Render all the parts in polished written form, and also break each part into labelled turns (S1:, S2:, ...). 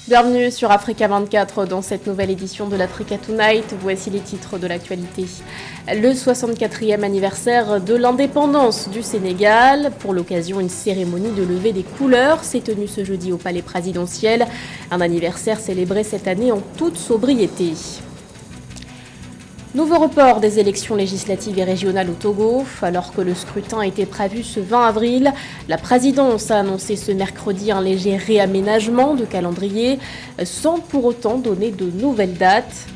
S1: Bienvenue sur Africa 24 dans cette nouvelle édition de l'Africa Tonight. Voici les titres de l'actualité. Le 64e anniversaire de l'indépendance du Sénégal. Pour l'occasion, une cérémonie de levée des couleurs s'est tenue ce jeudi au palais présidentiel. Un anniversaire célébré cette année en toute sobriété. Nouveau report des élections législatives et régionales au Togo. Alors que le scrutin était prévu ce 20 avril, la présidence a annoncé ce mercredi un léger réaménagement de calendrier, sans pour autant donner de nouvelles dates.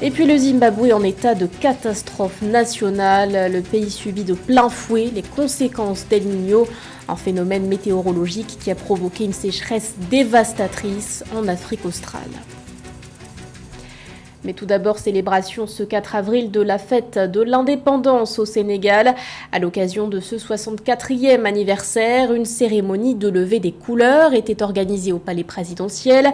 S1: Et puis le Zimbabwe en état de catastrophe nationale. Le pays subit de plein fouet les conséquences d'El Niño, un phénomène météorologique qui a provoqué une sécheresse dévastatrice en Afrique australe. Mais tout d'abord, célébration ce 4 avril de la fête de l'indépendance au Sénégal. À l'occasion de ce 64e anniversaire, une cérémonie de levée des couleurs était organisée au palais présidentiel.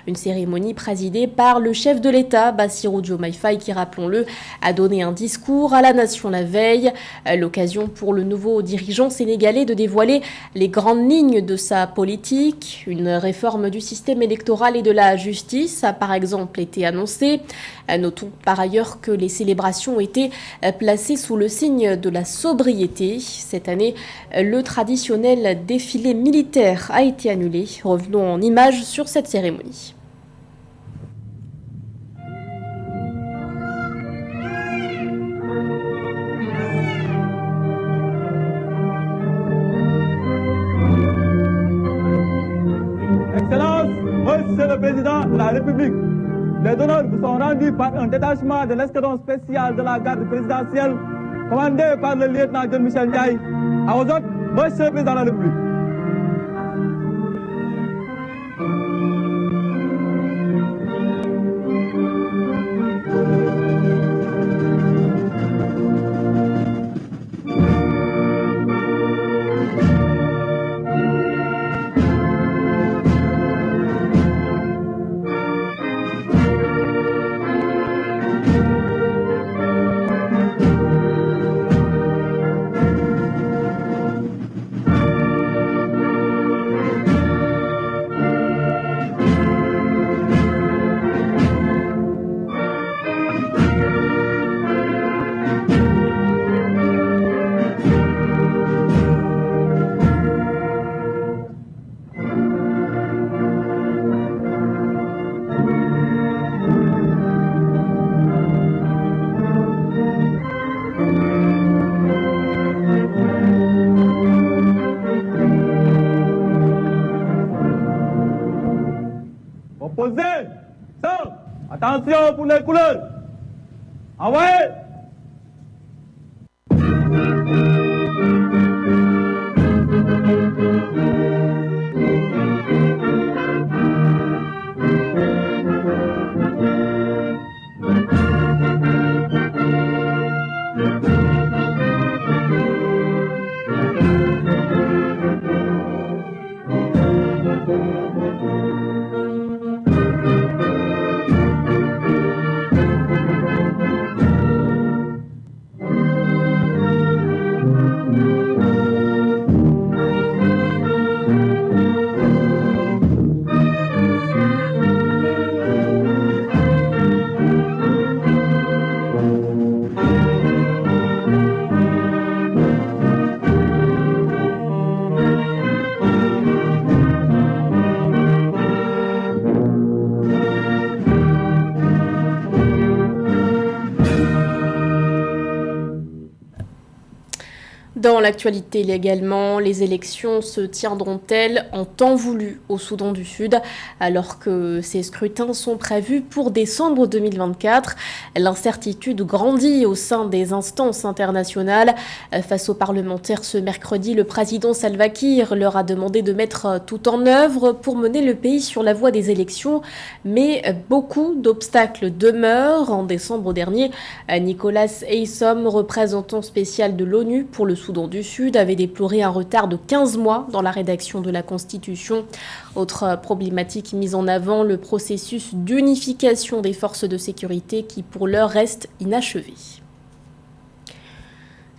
S1: Une cérémonie présidée par le chef de l'État, Bassirou Diomaye Faye, qui, rappelons-le, a donné un discours à la nation la veille. L'occasion pour le nouveau dirigeant sénégalais de dévoiler les grandes lignes de sa politique. Une réforme du système électoral et de la justice a par exemple été annoncée. Notons par ailleurs que les célébrations ont été placées sous le signe de la sobriété. Cette année, le traditionnel défilé militaire a été annulé. Revenons en images sur cette cérémonie.
S2: Excellence, Monsieur le Président de la République, les honneurs vous sont rendus par un détachement de l'escadron spécial de la garde présidentielle, commandé par le lieutenant John Michel Ndiaye. À vos autres, Monsieur le Président de la République. Posez, sort, attention pour les couleurs. Envoyez.
S1: Dans l'actualité également, les élections se tiendront-elles en temps voulu au Soudan du Sud, alors que ces scrutins sont prévus pour décembre 2024. L'incertitude grandit au sein des instances internationales. Face aux parlementaires ce mercredi, le président Salva Kiir leur a demandé de mettre tout en œuvre pour mener le pays sur la voie des élections, mais beaucoup d'obstacles demeurent. En décembre dernier, Nicolas Haysom, représentant spécial de l'ONU pour le Soudan du Sud, avait déploré un retard de 15 mois dans la rédaction de la Constitution. Autre problématique mise en avant, le processus d'unification des forces de sécurité qui pour l'heure reste inachevé.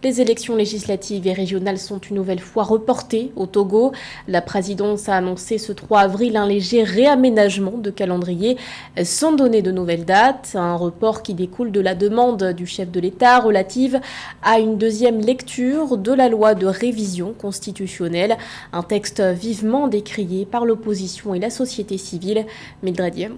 S1: Les élections législatives et régionales sont une nouvelle fois reportées au Togo. La présidence a annoncé ce 3 avril un léger réaménagement de calendrier sans donner de nouvelles dates. Un report qui découle de la demande du chef de l'État relative à une deuxième lecture de la loi de révision constitutionnelle. Un texte vivement décrié par l'opposition et la société civile. Mildred Diamou.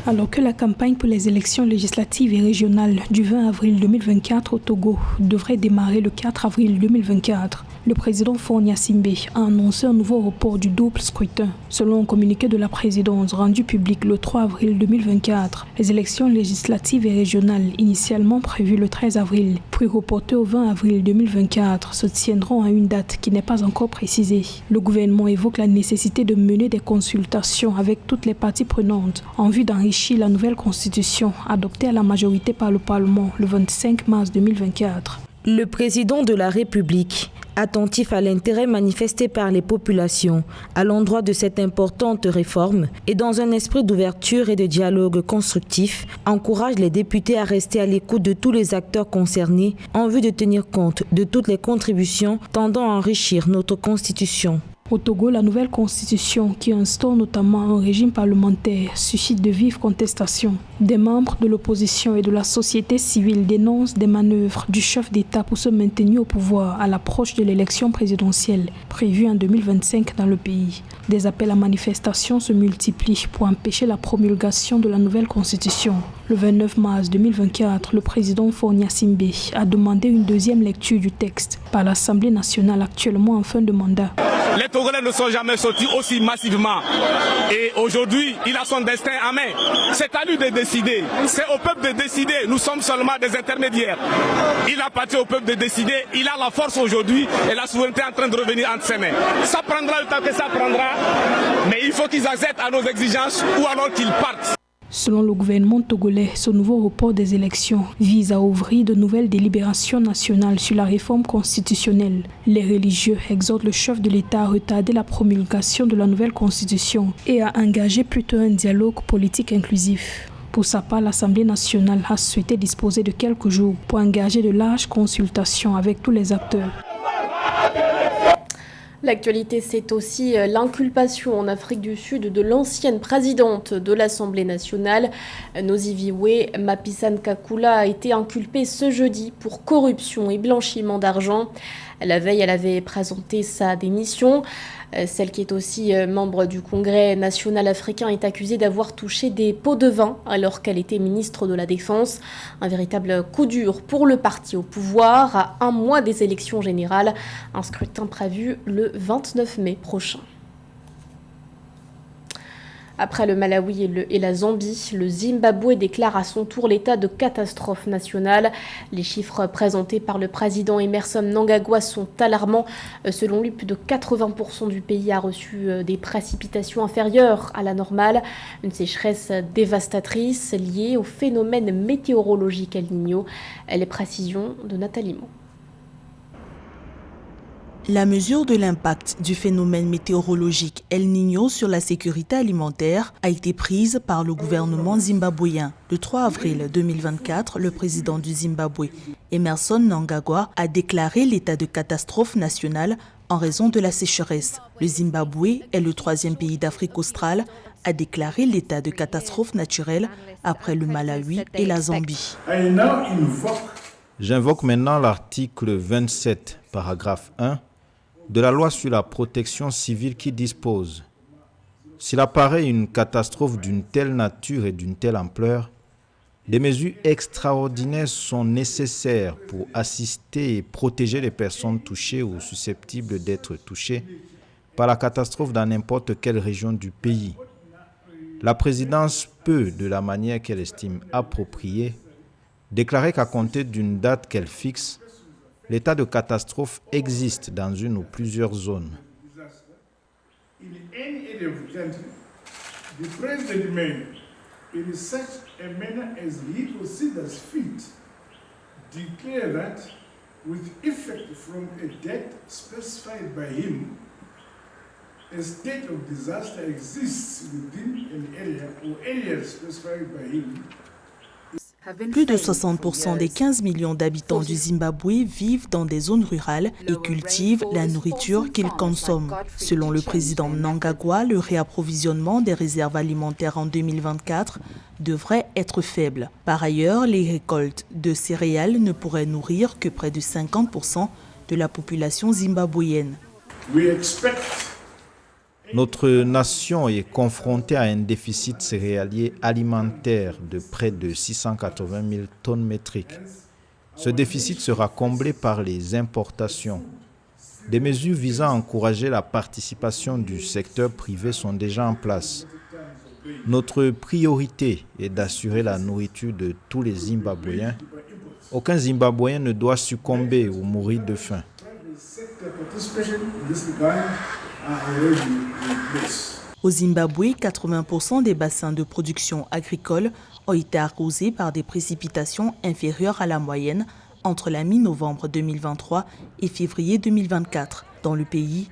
S3: Alors que la campagne pour les élections législatives et régionales du 20 avril 2024 au Togo devrait démarrer le 4 avril 2024, le président Faure Gnassingbé a annoncé un nouveau report du double scrutin. Selon un communiqué de la présidence rendu public le 3 avril 2024, les élections législatives et régionales initialement prévues le 13 avril, puis reportées au 20 avril 2024, se tiendront à une date qui n'est pas encore précisée. Le gouvernement évoque la nécessité de mener des consultations avec toutes les parties prenantes en vue d'enrichir la nouvelle constitution adoptée à la majorité par le Parlement le 25 mars 2024.
S4: Le président de la République, attentif à l'intérêt manifesté par les populations à l'endroit de cette importante réforme et dans un esprit d'ouverture et de dialogue constructif, encourage les députés à rester à l'écoute de tous les acteurs concernés en vue de tenir compte de toutes les contributions tendant à enrichir notre Constitution.
S3: Au Togo, la nouvelle constitution, qui instaure notamment un régime parlementaire, suscite de vives contestations. Des membres de l'opposition et de la société civile dénoncent des manœuvres du chef d'État pour se maintenir au pouvoir à l'approche de l'élection présidentielle prévue en 2025 dans le pays. Des appels à manifestation se multiplient pour empêcher la promulgation de la nouvelle constitution. Le 29 mars 2024, le président Faure Gnassingbé a demandé une deuxième lecture du texte par l'Assemblée nationale actuellement en fin de mandat.
S5: Les Togolais ne sont jamais sortis aussi massivement. Et aujourd'hui, il a son destin en main. C'est à lui de décider. C'est au peuple de décider. Nous sommes seulement des intermédiaires. Il appartient au peuple de décider. Il a la force aujourd'hui et la souveraineté est en train de revenir entre ses mains. Ça prendra le temps que ça prendra, mais il faut qu'ils acceptent à nos exigences ou alors qu'ils partent.
S3: Selon le gouvernement togolais, ce nouveau report des élections vise à ouvrir de nouvelles délibérations nationales sur la réforme constitutionnelle. Les religieux exhortent le chef de l'État à retarder la promulgation de la nouvelle constitution et à engager plutôt un dialogue politique inclusif. Pour sa part, l'Assemblée nationale a souhaité disposer de quelques jours pour engager de larges consultations avec tous les acteurs.
S1: L'actualité, c'est aussi l'inculpation en Afrique du Sud de l'ancienne présidente de l'Assemblée nationale. Nosiviwe Mapisan-Kakula a été inculpée ce jeudi pour corruption et blanchiment d'argent. La veille, elle avait présenté sa démission. Celle qui est aussi membre du Congrès national africain est accusée d'avoir touché des pots de vin alors qu'elle était ministre de la Défense. Un véritable coup dur pour le parti au pouvoir à un mois des élections générales. Un scrutin prévu le 29 mai prochain. Après le Malawi et la Zambie, le Zimbabwe déclare à son tour l'état de catastrophe nationale. Les chiffres présentés par le président Emmerson Mnangagwa sont alarmants. Selon lui, plus de 80% du pays a reçu des précipitations inférieures à la normale. Une sécheresse dévastatrice liée au phénomène météorologique El Niño. Les précisions de Nathalie Mo.
S6: La mesure de l'impact du phénomène météorologique El Niño sur la sécurité alimentaire a été prise par le gouvernement zimbabwéen. Le 3 avril 2024, le président du Zimbabwe, Emmerson Mnangagwa, a déclaré l'état de catastrophe nationale en raison de la sécheresse. Le Zimbabwe est le troisième pays d'Afrique australe à déclarer l'état de catastrophe naturelle après le Malawi et la Zambie.
S7: J'invoque maintenant l'article 27, paragraphe 1, de la loi sur la protection civile qui dispose: s'il apparaît une catastrophe d'une telle nature et d'une telle ampleur, des mesures extraordinaires sont nécessaires pour assister et protéger les personnes touchées ou susceptibles d'être touchées par la catastrophe dans n'importe quelle région du pays. La présidence peut, de la manière qu'elle estime appropriée, déclarer qu'à compter d'une date qu'elle fixe, l'état de catastrophe existe dans une ou plusieurs zones.
S8: A state of disaster exists within an area or areas specified by him.
S6: Plus de 60% des 15 millions d'habitants du Zimbabwe vivent dans des zones rurales et cultivent la nourriture qu'ils consomment. Selon le président Mnangagwa, le réapprovisionnement des réserves alimentaires en 2024 devrait être faible. Par ailleurs, les récoltes de céréales ne pourraient nourrir que près de 50% de la population zimbabwéenne.
S7: Notre nation est confrontée à un déficit céréalier alimentaire de près de 680 000 tonnes métriques. Ce déficit sera comblé par les importations. Des mesures visant à encourager la participation du secteur privé sont déjà en place. Notre priorité est d'assurer la nourriture de tous les Zimbabwéens. Aucun Zimbabwéen ne doit succomber ou mourir de faim.
S6: Au Zimbabwe, 80% des bassins de production agricole ont été arrosés par des précipitations inférieures à la moyenne entre la mi-novembre 2023 et février 2024. Dans le pays,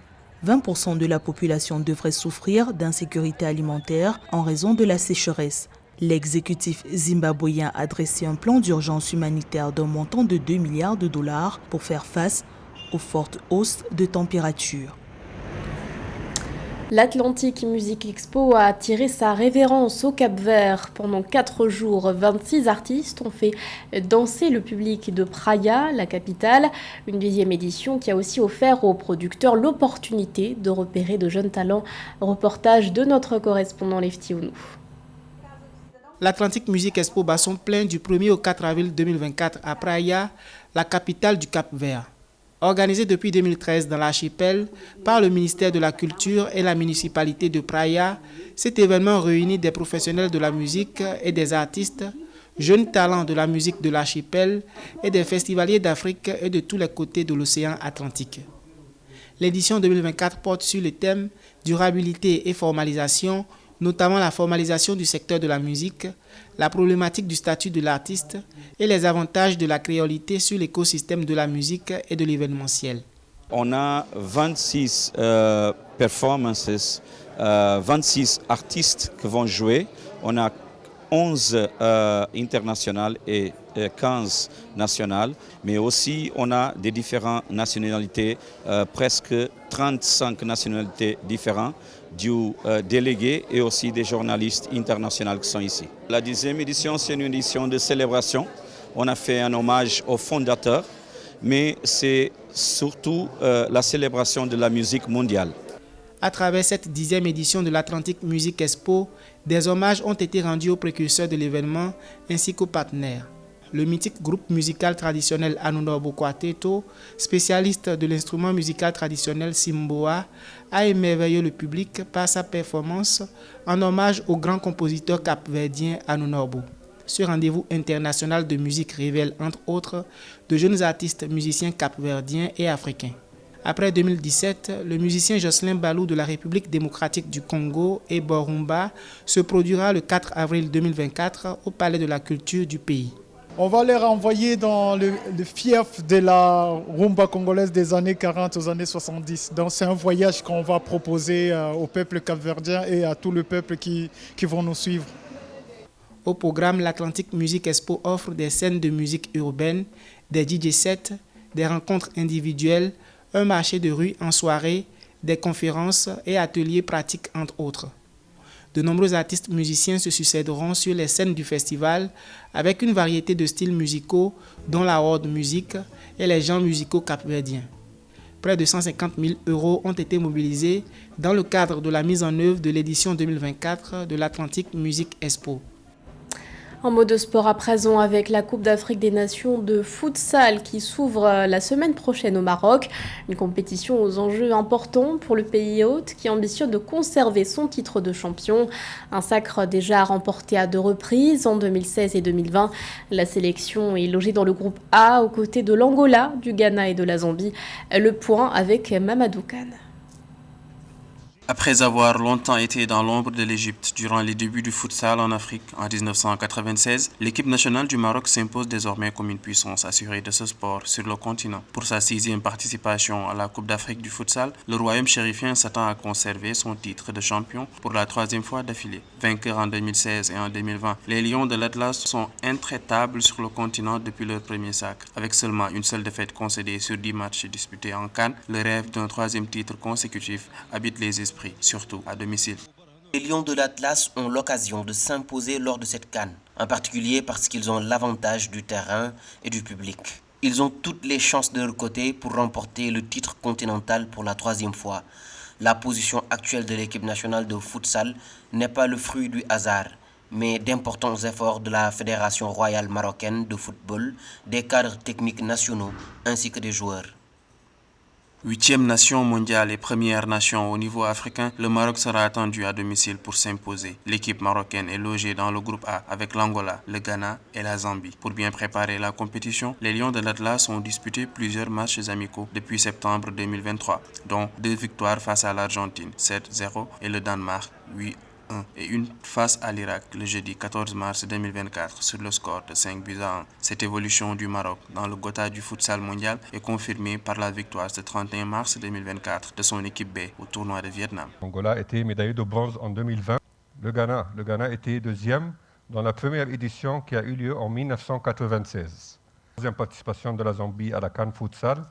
S6: 20% de la population devrait souffrir d'insécurité alimentaire en raison de la sécheresse. L'exécutif zimbabwéen a dressé un plan d'urgence humanitaire d'un montant de 2 milliards de dollars pour faire face aux fortes hausses de température.
S1: L'Atlantic Music Expo a attiré sa révérence au Cap-Vert. Pendant 4 jours, 26 artistes ont fait danser le public de Praia, la capitale. Une 10e édition qui a aussi offert aux producteurs l'opportunité de repérer de jeunes talents. Reportage de notre correspondant Lefty Ounou.
S9: L'Atlantic Music Expo bat son plein du 1er au 4 avril 2024 à Praia, la capitale du Cap-Vert. Organisé depuis 2013 dans l'archipel par le ministère de la Culture et la municipalité de Praia, cet événement réunit des professionnels de la musique et des artistes, jeunes talents de la musique de l'archipel et des festivaliers d'Afrique et de tous les côtés de l'océan Atlantique. L'édition 2024 porte sur le thème durabilité et formalisation, notamment la formalisation du secteur de la musique, la problématique du statut de l'artiste et les avantages de la créolité sur l'écosystème de la musique et de l'événementiel.
S10: On a 26 performances, 26 artistes qui vont jouer. On a 11 internationales et 15 nationales, mais aussi on a des différentes nationalités, presque 35 nationalités différentes, du délégué et aussi des journalistes internationaux qui sont ici. La 10e édition, c'est une édition de célébration. On a fait un hommage aux fondateurs, mais c'est surtout la célébration de la musique mondiale.
S9: À travers cette 10e édition de l'Atlantic Music Expo, des hommages ont été rendus aux précurseurs de l'événement ainsi qu'aux partenaires. Le mythique groupe musical traditionnel Anunobo Quarteto, spécialiste de l'instrument musical traditionnel Simboa, a émerveillé le public par sa performance en hommage au grand compositeur capverdien Anunobo. Ce rendez-vous international de musique révèle entre autres de jeunes artistes musiciens capverdiens et africains. Après 2017, le musicien Jocelyn Balou de la République démocratique du Congo et Borumba se produira le 4 avril 2024 au Palais de la Culture du pays.
S11: On va les renvoyer dans le fief de la rumba congolaise des années 40 aux années 70. Donc c'est un voyage qu'on va proposer au peuple capverdien et à tout le peuple qui vont nous suivre.
S9: Au programme, l'Atlantic Music Expo offre des scènes de musique urbaine, des DJ sets, des rencontres individuelles, un marché de rue en soirée, des conférences et ateliers pratiques entre autres. De nombreux artistes musiciens se succéderont sur les scènes du festival avec une variété de styles musicaux dont la world music et les genres musicaux capverdiens. Près de 150 000 € ont été mobilisés dans le cadre de la mise en œuvre de l'édition 2024 de l'Atlantic Music Expo.
S1: En mode sport à présent avec la Coupe d'Afrique des Nations de futsal qui s'ouvre la semaine prochaine au Maroc. Une compétition aux enjeux importants pour le pays hôte qui ambitionne de conserver son titre de champion. Un sacre déjà remporté à 2 reprises en 2016 et 2020. La sélection est logée dans le groupe A aux côtés de l'Angola, du Ghana et de la Zambie. Le point avec Mamadou Kane.
S12: Après avoir longtemps été dans l'ombre de l'Égypte durant les débuts du futsal en Afrique en 1996, l'équipe nationale du Maroc s'impose désormais comme une puissance assurée de ce sport sur le continent. Pour sa 6e participation à la Coupe d'Afrique du futsal, le royaume chérifien s'attend à conserver son titre de champion pour la 3e fois d'affilée. Vainqueurs en 2016 et en 2020, les Lions de l'Atlas sont intraitables sur le continent depuis leur premier sacre. Avec seulement une seule défaite concédée sur 10 matchs disputés en CAN, le rêve d'un 3e titre consécutif habite les esprits, surtout à domicile.
S13: Les Lions de l'Atlas ont l'occasion de s'imposer lors de cette CAN, en particulier parce qu'ils ont l'avantage du terrain et du public. Ils ont toutes les chances de leur côté pour remporter le titre continental pour la 3e fois. La position actuelle de l'équipe nationale de futsal n'est pas le fruit du hasard, mais d'importants efforts de la Fédération royale marocaine de football, des cadres techniques nationaux ainsi que des joueurs.
S12: 8e nation mondiale et première nation au niveau africain, le Maroc sera attendu à domicile pour s'imposer. L'équipe marocaine est logée dans le groupe A avec l'Angola, le Ghana et la Zambie. Pour bien préparer la compétition, les Lions de l'Atlas ont disputé plusieurs matchs amicaux depuis septembre 2023, dont 2 victoires face à l'Argentine, 7-0, et le Danemark, 8-1, et une face à l'Irak le jeudi 14 mars 2024 sur le score de 5-1. Cette évolution du Maroc dans le Gotha du futsal mondial est confirmée par la victoire ce 31 mars 2024 de son équipe B au tournoi de Vietnam.
S14: L'Angola était médaillé de bronze en 2020. Le Ghana était 2e dans la première édition qui a eu lieu en 1996. 3e participation de la Zambie à la CAN Futsal.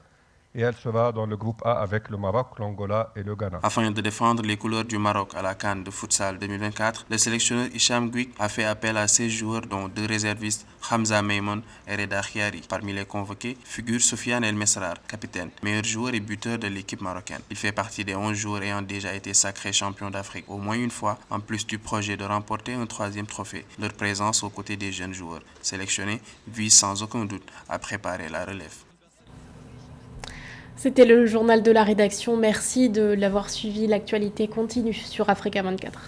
S14: Et elle sera dans le groupe A avec le Maroc, l'Angola et le Ghana.
S12: Afin de défendre les couleurs du Maroc à la CAN de futsal 2024, le sélectionneur Hicham Guick a fait appel à 16 joueurs dont 2 réservistes, Hamza Maimoun et Reda Khiari. Parmi les convoqués figure Soufiane El Mesrar, capitaine, meilleur joueur et buteur de l'équipe marocaine. Il fait partie des 11 joueurs ayant déjà été sacrés champions d'Afrique au moins une fois, en plus du projet de remporter un 3e trophée. Leur présence aux côtés des jeunes joueurs sélectionnés vise sans aucun doute à préparer la relève.
S1: C'était le journal de la rédaction. Merci de l'avoir suivi. L'actualité continue sur Africa 24.